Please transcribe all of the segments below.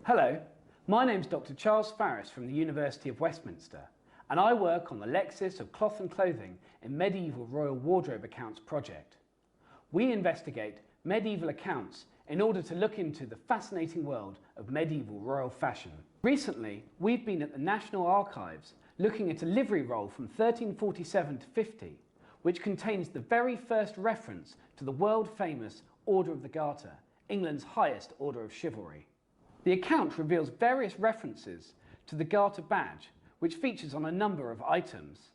Hello, my name's Dr Charles Farris from the University of Westminster, and I work on the Lexis of cloth and clothing in medieval royal wardrobe accounts project. We investigate medieval accounts in order to look into the fascinating world of medieval royal fashion. Recently, we've been at the National Archives looking at a livery roll from 1347 to 50, which contains the very first reference to the world-famous Order of the Garter, England's highest order of chivalry. The account reveals various references to the Garter badge, which features on a number of items.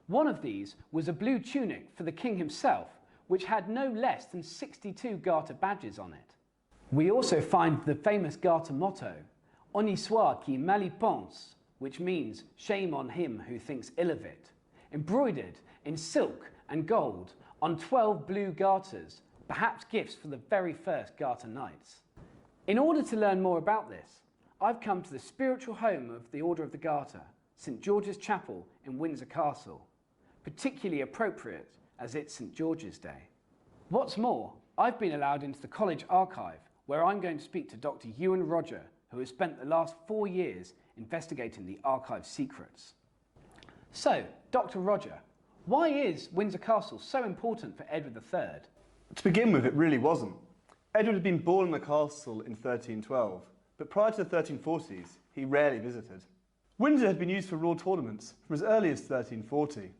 One of these was a blue tunic for the king himself, which had no less than 62 Garter badges on it. We also find the famous Garter motto, "Honi soit qui mal y pense," which means "shame on him who thinks ill of it," embroidered in silk and gold on 12 blue garters, perhaps gifts for the very first Garter knights. In order to learn more about this, I've come to the spiritual home of the Order of the Garter, St George's Chapel in Windsor Castle, particularly appropriate as it's St George's Day. What's more, I've been allowed into the college archive, where I'm going to speak to Dr Euan Roger, who has spent the last 4 years investigating the archive's secrets. So, Dr Roger, why is Windsor Castle so important for Edward III? To begin with, it really wasn't. Edward had been born in the castle in 1312, but prior to the 1340s, he rarely visited. Windsor had been used for royal tournaments from as early as 1340.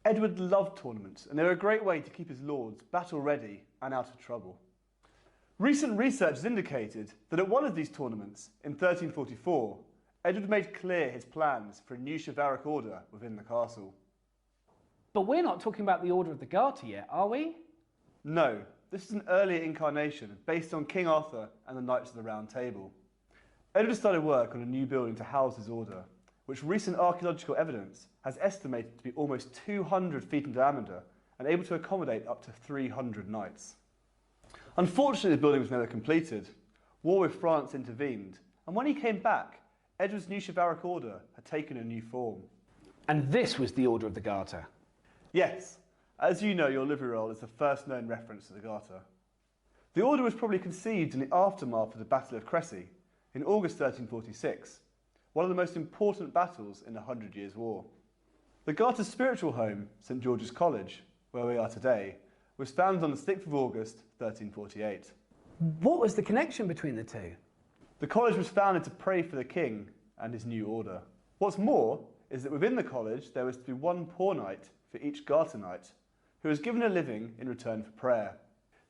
Edward loved tournaments, and they were a great way to keep his lords battle-ready and out of trouble. Recent research has indicated that at one of these tournaments, in 1344, Edward made clear his plans for a new chivalric order within the castle. But we're not talking about the Order of the Garter yet, are we? No, this is an earlier incarnation based on King Arthur and the Knights of the Round Table. Edward started work on a new building to house his order, which recent archaeological evidence has estimated to be almost 200 feet in diameter and able to accommodate up to 300 knights. Unfortunately, the building was never completed. War with France intervened, and when he came back, Edward's new chivalric order had taken a new form. And this was the Order of the Garter? Yes, as you know, your livery roll is the first known reference to the Garter. The order was probably conceived in the aftermath of the Battle of Crecy in August 1346, one of the most important battles in the 100 Years' War. The Garter's spiritual home, St George's College, where we are today, was founded on the 6th of August 1348. What was the connection between the two? The college was founded to pray for the king and his new order. What's more is that within the college there was to be one poor knight for each Garter knight, who was given a living in return for prayer.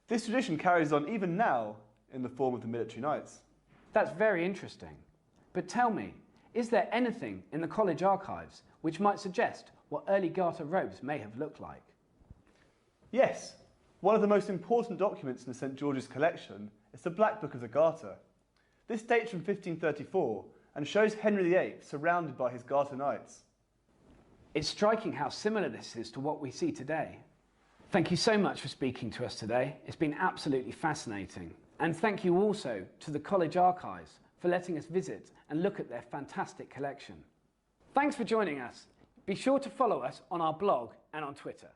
This tradition carries on even now in the form of the military knights. That's very interesting. But tell me, is there anything in the college archives which might suggest what early Garter robes may have looked like? Yes, one of the most important documents in the St George's collection is the Black Book of the Garter. This dates from 1534 and shows Henry VIII surrounded by his Garter knights. It's striking how similar this is to what we see today. Thank you so much for speaking to us today. It's been absolutely fascinating. And thank you also to the College Archives for letting us visit and look at their fantastic collection. Thanks for joining us. Be sure to follow us on our blog and on Twitter.